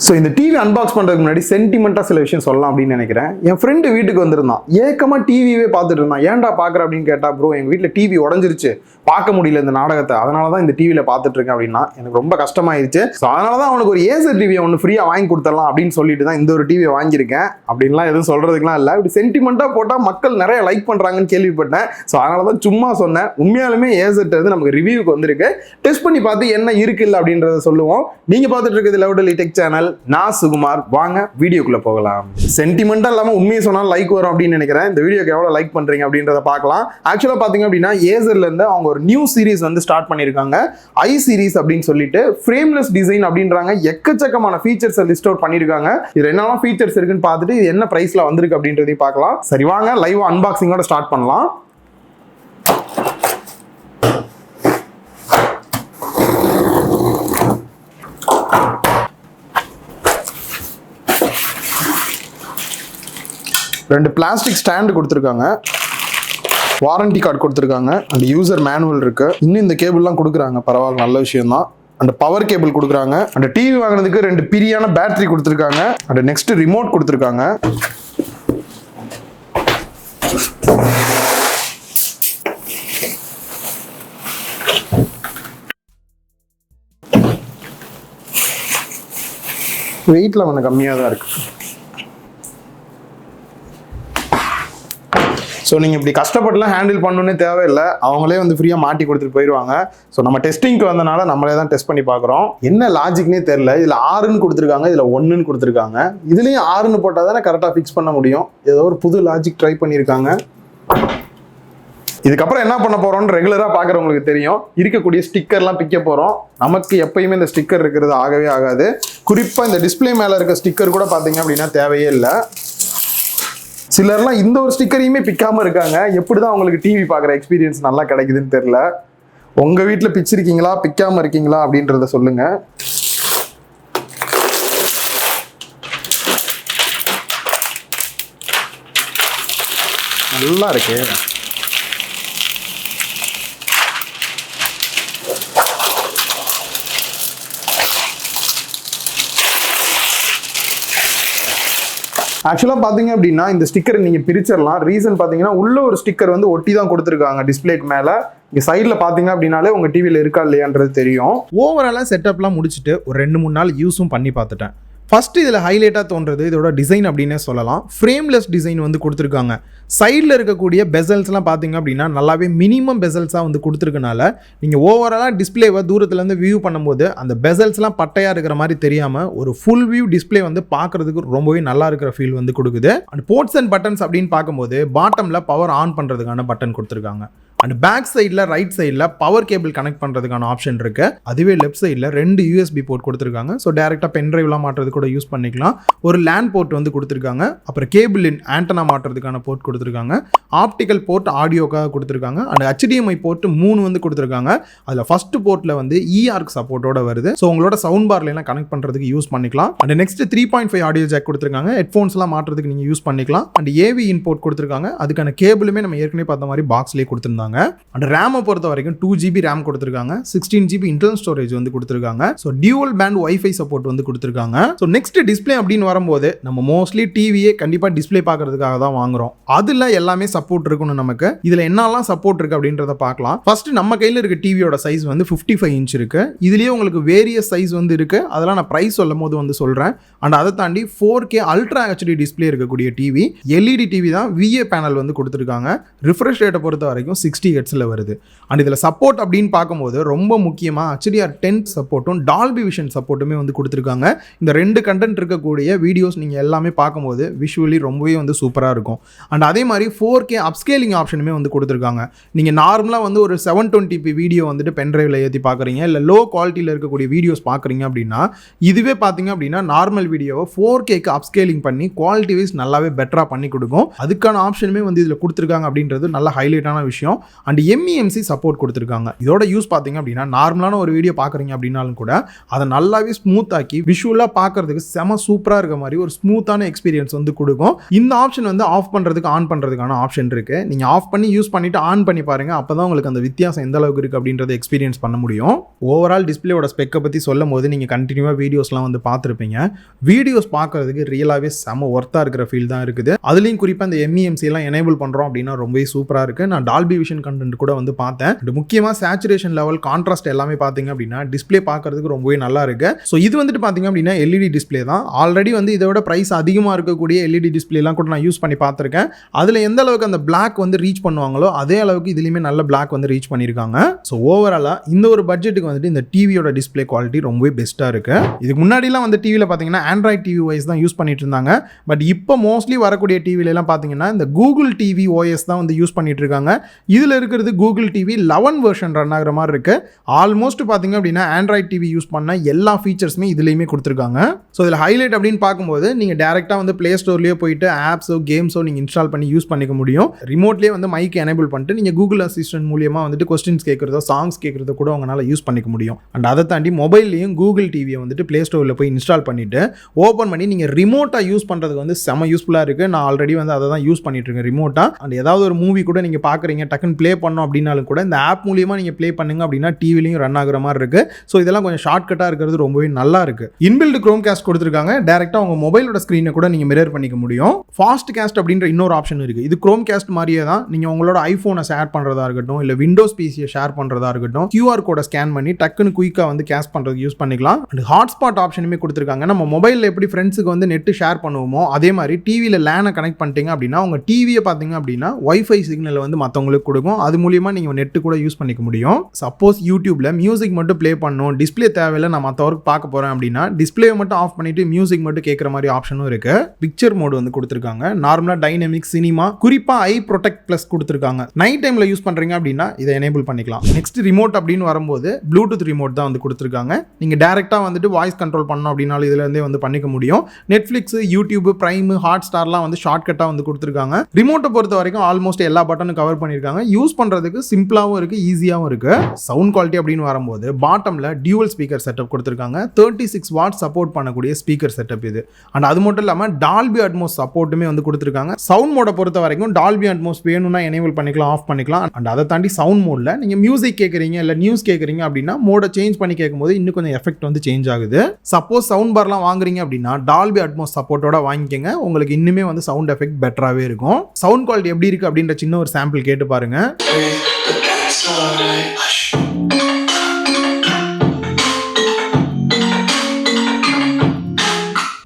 So இந்த TV unbox பண்ணுறதுக்கு முன்னாடி சென்டிமெண்ட்டாக சில விஷயம் சொல்லலாம் அப்படின்னு நினைக்கிறேன். என் ஃப்ரெண்டு வீட்டுக்கு வந்திருந்தான், ஏக்கமாக டிவியே பார்த்துட்டு இருந்தான். ஏன்டா பார்க்குற அப்படின்னு கேட்டா, ப்ரோ எங்கள் வீட்டில் டிவி உடஞ்சிருச்சு, பார்க்க முடியல இந்த நாடகத்தை, அதனால தான் இந்த டிவியில் பார்த்துட்டு இருக்கேன் அப்படின்னா. எனக்கு ரொம்ப கஷ்டமாயிருச்சு. ஸோ அதனால தான் அவனுக்கு ஒரு ஏசர் டிவியை ஒன்று ஃப்ரீயாக வாங்கி கொடுத்துடலாம் அப்படின்னு சொல்லிட்டு தான் இந்த ஒரு டிவியை வாங்கியிருக்கேன். அப்படின்லாம் எதுவும் சொல்கிறதுக்குலாம் இல்லை, இப்படி சென்டிமெண்ட்டாக போட்டால் மக்கள் நிறைய லைக் பண்ணுறாங்கன்னு கேள்விப்பட்டேன். ஸோ அதனால தான் சும்மா சொன்னேன். உண்மையாலுமே ஏசர்ட்டு வந்து நமக்கு ரிவ்யூக்கு வந்திருக்கு, டெஸ்ட் பண்ணி பார்த்து என்ன இருக்குல்ல அப்படின்றத சொல்லுவோம். நீங்கள் பார்த்துட்டு இருக்கிறது லவுடலி டெக் சேனல், நான் சுகுமார். வாங்க வீடியோக்குள்ள போகலாம். சென்டிமெண்டா இல்லாம உண்மையை சொன்னால் லைக் வரும் அப்படின்னு நினைக்கிறேன். இந்த வீடியோக்கு எவ்வளவு லைக் பண்றீங்க அப்படின்றத பார்க்கலாம். ஆக்சுவலா பாத்தீங்க அப்படின்னா ஏசர்ல இருந்து அவங்க ஒரு நியூ சீரிஸ் வந்து ஸ்டார்ட் பண்ணிருக்காங்க, ஐ சீரிஸ் அப்படின்னு சொல்லிட்டு. ஃப்ரேம்லெஸ் டிசைன் அப்படின்றாங்க, எக்கச்சக்கமான ஃபீச்சர்ஸ் லிஸ்ட் அவுட் பண்ணிருக்காங்க. இது என்னெல்லாம் ஃபீச்சர்ஸ் இருக்குன்னு பார்த்துட்டு இது என்ன பிரைஸ்ல வந்திருக்கு அப்படின்றதையும் பார்க்கலாம். சரி வாங்க லைவ் அன்பாக்சிங்கோட ஸ்டார்ட் பண்ணலாம். ரெண்டு பிளாஸ்டிக் ஸ்டாண்டு கொடுத்துருக்காங்க, வாரண்டி கார்டு கொடுத்துருக்காங்க, அந்த யூசர் மேனுவல் இருக்கு. இன்னும் இந்த கேபிள்லாம் கொடுக்குறாங்க, பரவாயில்ல, நல்ல விஷயம் தான். அந்த பவர் கேபிள் கொடுக்குறாங்க. அந்த டிவி வாங்கினதுக்கு ரெண்டு பிரியான பேட்டரி கொடுத்துருக்காங்க. அந்த நெக்ஸ்ட் ரிமோட் கொடுத்துருக்காங்க. வெயிட்ல கொஞ்சம் கம்மியாக தான் இருக்கு. ஸோ நீங்கள் இப்படி கஷ்டப்பட்டுலாம் ஹேண்டில் பண்ணணுன்னே தேவையில்லை, அவங்களே வந்து ஃப்ரீயாக மாட்டி கொடுத்துட்டு போயிடுவாங்க. ஸோ நம்ம டெஸ்டிங்க்கு வந்தனால நம்மளே தான் டெஸ்ட் பண்ணி பார்க்குறோம். என்ன லாஜிக்னே தெரில. இதில் 6ன்னு கொடுத்துருக்காங்க, இதில் 1ன்னு கொடுத்துருக்காங்க. இதுலேயும் 6ன்னு போட்டால் தானே கரெக்டாக ஃபிக்ஸ் பண்ண முடியும். ஏதோ ஒரு புது லாஜிக் ட்ரை பண்ணியிருக்காங்க. இதுக்கப்புறம் என்ன பண்ண போகிறோம்னு ரெகுலராக பார்க்குறவங்களுக்கு தெரியும். இருக்கக்கூடிய ஸ்டிக்கர்லாம் பிக்க போகிறோம். நமக்கு எப்பயுமே இந்த ஸ்டிக்கர் இருக்கிறது ஆகவே ஆகாது. குறிப்பாக இந்த டிஸ்பிளே மேலே இருக்க ஸ்டிக்கர் கூட பார்த்தீங்க அப்படின்னா தேவையே இல்லை. சிலர்லாம் இந்த ஒரு ஸ்டிக்கரையுமே பிக்காம இருக்காங்க. எப்படிதான் உங்களுக்கு டிவி பார்க்குற எக்ஸ்பீரியன்ஸ் நல்லா கிடைக்குதுன்னு தெரியல. உங்க வீட்டில் பிச்சிருக்கீங்களா, பிக்காம இருக்கீங்களா அப்படின்றத சொல்லுங்க. நல்லா இருக்கு. ஆக்சுவலாக பார்த்தீங்க அப்படின்னா இந்த ஸ்டிக்கரை நீங்கள் பிரிச்சிடலாம். ரீசன் பார்த்தீங்கன்னா உள்ள ஒரு ஸ்டிக்கர் வந்து ஒட்டி தான் கொடுத்துருக்காங்க டிஸ்பிளேக்கு மேலே. இங்கே சைடில் பார்த்தீங்க அப்படின்னாலே உங்கள் டிவியில் இருக்கா இல்லையான்றது தெரியும். ஓவராலாக செட்டப்லாம் முடிச்சுட்டு ஒரு 2-3 நாள் யூஸும் பண்ணி பார்த்துட்டேன். ஃபஸ்ட்டு இதில் ஹைலைட்டாக தோன்றது இதோட டிசைன் அப்படின்னே சொல்லலாம். ஃப்ரேம்லெஸ் டிசைன் வந்து கொடுத்துருக்காங்க. சைடில் இருக்கக்கூடிய பெசல்ஸ்லாம் பார்த்தீங்க அப்படின்னா நல்லாவே மினிமம் பெசல்ஸாக வந்து கொடுத்துருக்கனால நீங்கள் ஓவராலாக டிஸ்பிளேவை தூரத்துலேருந்து வியூ பண்ணும்போது அந்த பெசல்ஸ்லாம் பட்டையாக இருக்கிற மாதிரி தெரியாமல் ஒரு ஃபுல் வியூ டிஸ்பிளே வந்து பார்க்குறதுக்கு ரொம்பவே நல்லா இருக்கிற ஃபீல் வந்து கொடுக்குது. அண்ட் போர்ட்ஸ் அண்ட் பட்டன்ஸ் அப்படின்னு பார்க்கும்போது பாட்டமில் பவர் ஆன் பண்ணுறதுக்கான பட்டன் கொடுத்துருக்காங்க. அண்ட் பேக் சைடில் ரைட் சைடில் பவர் கேபிள் கனெக்ட் பண்ணுறதுக்கான ஆப்ஷன் இருக்கு. அதுவே லெஃப்ட் சைடில் 2 USB போர்ட் கொடுத்துருக்காங்க. ஸோ டேரெக்டாக பென்ட்ரைவ்லாம் மாட்டுறது கூட யூஸ் பண்ணிக்கலாம். ஒரு லேண்ட் போர்ட் வந்து கொடுத்துருக்காங்க. அப்புறம் கேபிள் ஆண்டனா மாட்டுறதுக்கான போர்ட் கொடுத்துருக்காங்க. ஆப்டிக்கல் போர்ட் ஆடியோக்காக கொடுத்துருக்காங்க. அண்ட் HDMI போர்ட் 3 வந்து கொடுத்துருக்காங்க. அதில் ஃபர்ஸ்ட் போர்ட்டில் வந்து EARC சப்போர்ட்டோட வருது. ஸோ உங்களோட சவுண்ட் பார்லாம் கனெக்ட் பண்ணுறதுக்கு யூஸ் பண்ணிக்கலாம். அண்ட் நெக்ஸ்ட் 3.5 ஆடியோ ஜாக் கொடுத்துருக்காங்க. ஹெட்ஃபோன்ஸ்லாம் மாட்டுறதுக்கு நீங்கள் யூஸ் பண்ணிக்கலாம். அண்ட் AV இன்போர்ட் கொடுத்துருக்காங்க. அதுக்கான கேபிளுமே நம்ம ஏற்கனவே பார்த்த மாதிரி பாக்ஸ்லேயே கொடுத்துருந்தாங்க. அண்ட் ரேமை பொறுத்த வரைக்கும் 2GB ரேம் கொடுத்துருக்காங்க. 16GB இன்டர்னல் ஸ்டோரேஜ் வந்து கொடுத்துருக்காங்க. So dual band wifi support வந்து கொடுத்துருக்காங்க. ஸோ நெக்ஸ்ட் டிஸ்பிளே அப்படின்னு வரும்போது நம்ம மோஸ்ட்லி டிவியே கண்டிப்பாக டிஸ்பிளே பார்க்கறதுக்காக தான் வாங்குறோம். அதில் எல்லாமே சப்போர்ட் இருக்கணும் நமக்கு. இதில் என்னெல்லாம் சப்போர்ட் இருக்கு அப்படின்றத பார்க்கலாம். ஃபர்ஸ்ட் நம்ம கையில் இருக்க டிவியோட சைஸ் வந்து 55 இன்ச் இருக்கு. இதுலேயே உங்களுக்கு வேரியஸ் சைஸ் வந்து இருக்கு. அதெல்லாம் நான் ப்ரைஸ் சொல்லும் போது வந்து சொல்கிறேன். அண்ட் அதை தாண்டி 4K அல்ட்ரா HD டிஸ்பிளே இருக்கக்கூடிய டிவி, LED டிவி தான், VA பேனல் வந்து கொடுத்துருக்காங்க. ரிஃப்ரெஷ் ரேட்டை பொறுத்த வரைக்கும் 60 Hz வருது. அண்ட் இதில் சப்போர்ட் அப்படின்னு பார்க்கும்போது ரொம்ப முக்கியமாக HDR10 சப்போர்ட்டும் டால்பி விஷன் சப்போர்ட்டுமே வந்து கொடுத்துருக்காங்க. இந்த 2 கண்டென்ட் இருக்கக்கூடிய வீடியோஸ் நீங்கள் எல்லாமே பார்க்கும்போது விஷுவலி ரொம்பவே வந்து சூப்பராக இருக்கும். அண்ட் அதே மாதிரி 4K அப்ஸ்கேலிங் ஆப்ஷனுமே வந்து கொடுத்துருக்காங்க. நீங்கள் நார்மலாக வந்து ஒரு 720p வீடியோ வந்துட்டு பென்ட்ரைவில் ஏற்றி பார்க்குறீங்க, இல்லை லோ குவாலிட்டியில் இருக்கக்கூடிய வீடியோஸ் பார்க்குறீங்க அப்படின்னா இதுவே பார்த்தீங்க அப்படின்னா நார்மல் வீடியோவை 4Kக்கு அப்ஸ்கேலிங் பண்ணி குவாலிட்டி வைஸ் நல்லாவே பெட்டராக பண்ணி கொடுக்கும். அதுக்கான ஆப்ஷனுமே வந்து இதில் கொடுத்துருக்காங்க அப்படின்றது நல்ல ஹைலைட்டான விஷயம். அண்ட் எம்இஎம்சி சப்போர்ட் கொடுத்துருக்காங்க. இதோட யூஸ் பார்த்தீங்க அப்படின்னா நார்மலான ஒரு வீடியோ பார்க்குறீங்க அப்படின்னாலும் கூட அதை நல்லாவே ஸ்மூத் ஆக்கி விஷுவலாக பார்க்கறதுக்கு செம சூப்பராக இருக்க மாதிரி ஒரு ஸ்மூத்தான எக்ஸ்பீரியன்ஸ் வந்து கொடுக்கும். இந்த ஆப்ஷன் வந்து ஆஃப் பண்ணுறதுக்கு ஆன் பண்ணுறதுக்கான ஆப்ஷன் இருக்குது. நீங்கள் ஆஃப் பண்ணி யூஸ் பண்ணிவிட்டு ஆன் பண்ணி பாருங்கள். அப்போ தான் உங்களுக்கு அந்த வித்தியாசம் எந்த அளவுக்கு இருக்குது அப்படின்றத எக்ஸ்பீரியன்ஸ் பண்ண முடியும். ஓவரால் டிஸ்பிளேயோட ஸ்பெக்கை பற்றி சொல்லும் போது நீங்கள் கண்டினியூவாக வீடியோஸ்லாம் வந்து பார்த்துருப்பீங்க. வீடியோஸ் பார்க்கறதுக்கு ரியலாகவே செம ஒர்த்தாக இருக்கிற ஃபீல் தான் இருக்குது. அதுலேயும் குறிப்பாக இந்த எம்இஎம்சி எல்லாம் எனேபிள் பண்ணுறோம் அப்படின்னா ரொம்பவே சூப்பராக இருக்குது. நான் டால்பி விஷன் கண்டென்ட் கூட வந்து பார்த்தேன். முக்கியமாக சேச்சுரேஷன் லெவல், கான்ட்ராஸ்ட் எல்லாமே பார்த்தீங்க அப்படின்னா டிஸ்பிளே பார்க்கறதுக்கு ரொம்பவே நல்லா இருக்கு. ஸோ இது வந்துட்டு பார்த்தீங்க அப்படின்னா எல்இடி டிஸ்பிளே தான். ஆல்ரெடி வந்து இதோட பிரைஸ் அதிகமாக இருக்கக்கூடிய எல்இடி டிஸ்பிளேலாம் கூட நான் யூஸ் பண்ணி பார்த்துருக்கேன். அதில் எந்த அளவுக்கு அந்த பிளாக் வந்து ரீச் பண்ணுவாங்களோ அதே அளவுக்கு இதுலையுமே நல்ல பிளாக் வந்து ரீச் பண்ணியிருக்காங்க. ஸோ ஓவராலாக இந்த ஒரு பட்ஜெட்டுக்கு வந்துட்டு இந்த டிவியோட டிஸ்பிளே குவாலிட்டி ரொம்பவே பெஸ்ட்டாக இருக்கு. இதுக்கு முன்னாடிலாம் வந்து டிவியில் பார்த்தீங்கன்னா ஆண்ட்ராய்ட் டிவி ஓஎஸ் தான் யூஸ் பண்ணிட்டு இருந்தாங்க. பட் இப்போ மோஸ்ட்லி வரக்கூடிய டிவிலெலாம் பார்த்தீங்கன்னா இந்த கூகுள் டிவி ஓஎஸ் தான் வந்து யூஸ் பண்ணிட்டு இருக்காங்க. இதில் இருக்கிறது கூகுள் டிவி 11 வெர்ஷன் ரன் ஆகிற மாதிரி இருக்கு. ஆல்மோஸ்ட் பார்த்தீங்க அப்படின்னா ஆண்ட்ராய்ட் டிவி யூஸ் பண்ண எல்லா ஃபீச்சர்ஸுமே இதுலேயுமே கொடுத்துருக்காங்க. ஸோ இதில் ஹைலைட் அப்படின்னு பார்க்கும்போது நீங்கள் டேரெக்டாக வந்து ப்ளே ஸ்டோர்லேயே போயிட்டு ஆப்ஸோ கேம்ஸோ நீங்கள் இன்ஸ்டால் பண்ணி யூஸ் பண்ணிக்க முடியும். ரிமோட்லேயே வந்து மைக் எனேபிள் பண்ணிட்டு நீங்கள் கூகுள் அசிஸ்டன்ட் மூலியமாக வந்துட்டு கொஸ்டின்ஸ் கேட்குறதோ சாங்ஸ் கேட்குறதோ கூட உங்களால் யூஸ் பண்ணிக்க முடியும். அண்ட் அதை தாண்டி மொபைல்லையும் கூகுள் டிவியை வந்துட்டு ப்ளே ஸ்டோரில் போய் இன்ஸ்டால் பண்ணிவிட்டு ஓப்பன் பண்ணி நீங்கள் ரிமோட்டாக யூஸ் பண்ணுறதுக்கு வந்து செம யூஸ்ஃபுல்லாக இருக்குது. நான் ஆல்ரெடி வந்து அதை தான் யூஸ் பண்ணிட்டு இருக்கேன் ரிமோட்டாக. அண்ட் ஏதாவது ஒரு மூவி கூட நீங்கள் பார்க்குறீங்க, டக்குன்னு ப்ளே பண்ணோம் அப்படின்னாலும் கூட இந்த ஆப் மூலியமாக நீங்கள் ப்ளே பண்ணுங்க அப்படின்னா டிவிலையும் ரன் ஆகுற மாதிரி இருக்குது. ஸோ இதெல்லாம் கொஞ்சம் ஷார்ட்கட்டாக இருக்கிறது ரொம்பவே நல்லா இருக்குது. இன்பில்ட் க்ரோம் காஸ்ட் கொடுத்துருக்காங்க. டேரெக்டாக உங்கள் மொபைலோட ஸ்க்ரீனை கூட நீங்கள் மிரர் பண்ணிக்க முடியும். ஃபாஸ்ட் காஸ்ட் அப்படின்ற இன்னொரு ஆப்ஷன் இருக்குது. இது க்ரோம் காஸ்ட் மாதிரியே தான். நீங்கள் உங்களோட ஐஃபோனை ஷேர் பண்ணுறதா இருக்கட்டும், இல்லை விண்டோஸ் பிசியை ஷேர் பண்ணுறதா இருக்கட்டும், QR கோடை ஸ்கேன் பண்ணி டக்குன்னு குயிக்காக வந்து கேஸ்ட் பண்ணுறதுக்கு யூஸ் பண்ணிக்கலாம். அண்ட் ஹாட்ஸ்பாட் ஆப்ஷனுமே கொடுத்துருக்காங்க. நம்ம மொபைலில் எப்படி ஃப்ரெண்ட்ஸுக்கு வந்து நெட்டு ஷேர் பண்ணுவோமோ அதே மாதிரி டிவியில் லேனை கனெக்ட் பண்ணிட்டீங்க அப்படின்னா உங்கள் டிவியை பார்த்தீங்க அப்படின்னா வைஃபை சிக்னலை வந்து மற்றவங்களுக்கு கொடுக்கும். அது மூலியமாக நீங்கள் நெட்டு கூட யூஸ் பண்ணிக்க முடியும். சப்போஸ் யூடியூப்ல மியூசிக் மட்டும் ப்ளே பண்ணணும், டிஸ்பிளே தேவையில்லை, நான் மற்ற ஒர்க் பார்க்க போகிறேன் அப்படின்னா டிஸ்பிளே மட்டும் ஆஃப் பண்ணிட்டு மியூசிக் மட்டும் கேட்குற மாதிரி ஆப்ஷனும் இருக்கு. பிக்சர் மோடு வந்து கொடுத்துருக்காங்க. நார்மலாக டைனமிக், சினிமா, குறிப்பாக ஐ ப்ரொடெக்ட் ப்ளஸ் கொடுத்துருக்காங்க. நைட் டைமில் யூஸ் பண்ணுறீங்க அப்படின்னா இதை எனேபிள் பண்ணிக்கலாம். நெக்ஸ்ட் ரிமோட் அப்படின்னு வரும்போது ப்ளூடூத் ரிமோட் தான் வந்து கொடுத்துருக்காங்க. நீங்கள் டேரெக்டாக வந்துட்டு வாய்ஸ் கண்ட்ரோல் பண்ணணும் அப்படின்னாலும் இதுலேருந்தே வந்து பண்ணிக்க முடியும். நெட்ஃப்ளிக்ஸ், யூடியூப், பிரைம், ஹாட் ஸ்டார்லாம் வந்து ஷார்ட்கட்டாக வந்து கொடுத்துருக்காங்க. ரிமோட்டை பொறுத்த வரைக்கும் ஆல்மோஸ்ட் எல்லா பட்டனும் கவர் பண்ணியிருக்காங்க. யூஸ் பண்ணுறதுக்கு சிம்பிளாகவும் இருக்குது, ஈஸியாகவும் இருக்குது. சவுண்ட் குவாலிட்டி அப்படின்னு வரும்போது பாட்டமில் டியூவல் ஸ்பீக்கர் செட்டப் கொடுத்துருக்காங்க. 36 வாட் சப்போர்ட் பண்ணக்கூடிய ஸ்பீக்கர் செட்டப் இது. அண்ட் அது மட்டும் இல்லாமல் டால்பி அட்மோஸ் சப்போர்ட்டுமே வந்து கொடுத்துருக்காங்க. சவுண்ட் மோட பொறுத்த வரைக்கும் டால்பி அட்மோஸ் வேணும்னா எனேபிள் பண்ணிக்கலாம், ஆஃப் பண்ணிக்கலாம். அண்ட் அதை தாண்டி சவுண்ட் மோடில் நீங்கள் மியூசிக் கேட்குறீங்க இல்லை நியூஸ் கேட்குறீங்க அப்படின்னா மோடை சேஞ்ச் பண்ணி கேட்கும்போது இன்னும் கொஞ்சம் எஃபெக்ட் வந்து சேஞ்ச் ஆகுது. சப்போஸ் சவுண்ட் பார்லாம் வாங்குறீங்க அப்படின்னா டால்பி அட்மோஸ் சப்போர்ட்டோட வாங்கிக்கங்க. உங்களுக்கு இன்னுமே வந்து சவுண்ட் எஃபெக்ட் பெட்டராகவே இருக்கும். சவுண்ட் குவாலிட்டி எப்படி இருக்குது அப்படின்ற சின்ன ஒரு சாம்பிள் கேட்டு பாருங்க.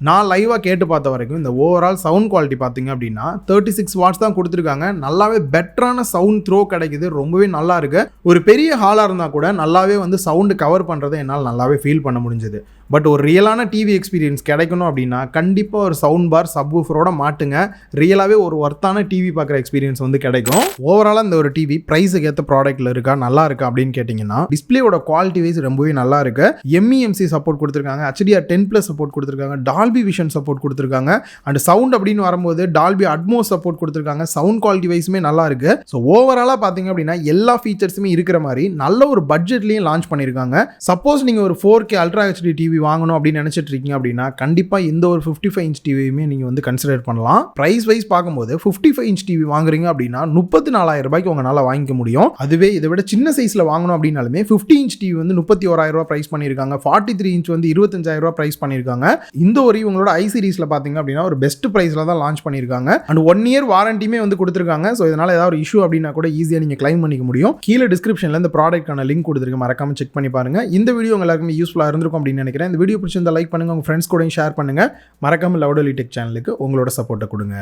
நான் லைவாக கேட்டு பார்த்த வரைக்கும் இந்த ஓவரால் சவுண்ட் குவாலிட்டி பார்த்தீங்க அப்படின்னா 36 வாட்ஸ் தான் கொடுத்துருக்காங்க. நல்லாவே பெட்டரான சவுண்ட் த்ரோ கிடைக்குது. ரொம்பவே நல்லா இருக்கு. ஒரு பெரிய ஹாலாக இருந்தால் கூட நல்லாவே வந்து சவுண்டு கவர் பண்ணுறதை என்னால் நல்லாவே ஃபீல் பண்ண முடிஞ்சது. பட் ஒரு ரியலான டிவி எக்ஸ்பீரியன்ஸ் கிடைக்கணும் அப்படின்னா கண்டிப்பாக ஒரு சவுண்ட் பார் சப்வூஃபரோட மாட்டுங்க. ரியலாகவே ஒரு ஒர்த்தான டிவி பார்க்குற எக்ஸ்பீரியன்ஸ் வந்து கிடைக்கும். ஓவராலாக இந்த ஒரு டிவி ப்ரைஸுக்கு ஏற்ற ப்ராடக்ட்டில் இருக்கா, நல்லா இருக்கா அப்படின்னு கேட்டிங்கன்னா டிஸ்பிளேயோட குவாலிட்டி வைஸ் ரொம்பவே நல்லா இருக்கு. எம்இஎம்சி சப்போர்ட் கொடுத்துருக்காங்க, HDR 10+ சப்போர்ட் கொடுத்துருக்காங்க, டால்பி விஷன் சப்போர்ட் கொடுத்துருக்காங்க. அண்ட் சவுண்ட் அப்படின்னு வரும்போது டால்பி அட்மோஸ் சப்போர்ட் கொடுத்துருக்காங்க. சவுண்ட் குவாலிட்டி வைஸுமே நல்லா இருக்கு. ஸோ ஓவராலாக பார்த்தீங்க அப்படின்னா எல்லா ஃபீச்சர்ஸுமே இருக்கிற மாதிரி நல்ல ஒரு பட்ஜெட்லையும் லான்ச் பண்ணியிருக்காங்க. சப்போஸ் நீங்கள் ஒரு 4K அல்ட்ரா HD டிவி வாங்கணும் அப்படின்னு நினைச்சிட்டு இருக்கீங்க அப்படின்னா கண்டிப்பா இந்த ஒரு 55 இன்ச் டிவியுமே நீங்க வந்து கன்சிடர் பண்ணலாம். பிரைஸ் வைஸ் பார்க்கும்போது 55 இன்ச் டிவி வாங்குறீங்க அப்படின்னா 34,000 ரூபாய்க்கு உங்களால வாங்கிக்க முடியும். அதுவே இதை விட சின்ன சைஸ்ல வாங்கணும் அப்படின்னாலுமே 50 இன்ச் டிவி வந்து 31,000 ரூபாய் பிரைஸ் பண்ணியிருக்காங்க. 43 இன்ச் வந்து 25,000 ரூபாய் பிரைஸ் பண்ணியிருக்காங்க. இந்த ஒரு இவங்களோட ஐ சீரிஸ்ல பாத்தீங்க அப்படின்னா ஒரு பெஸ்ட் பிரைஸ்ல தான் லான்ச் பண்ணியிருக்காங்க. அண்ட் 1 இயர் வாரண்டியுமே வந்து கொடுத்துருக்காங்க. ஸோ இதனால ஏதாவது ஒரு இஷ்யூ அப்படின்னா கூட ஈஸியா நீங்க கிளைம் பண்ணிக்க முடியும். கீழே டிஸ்கிரிப்ஷன்ல இந்த ப்ராடக்ட்கான லிங்க் கொடுத்துருக்கேன், மறக்காம செக் பண்ணி பாருங்க. இந்த வீடியோ எல்லாருக்குமே யூஸ்ஃபுல்லா இருந்திருக்கும் அப்படின்னு நினைக்கிறேன். இந்த வீடியோ பிடிச்சிருந்தா லைக் பண்ணுங்க, உங்க ஃப்ரெண்ட்ஸ் கூட ஷேர் பண்ணுங்க. மறக்காம லவுடலி டெக் சேனலுக்கு உங்களோட சப்போர்ட்டை கொடுங்க.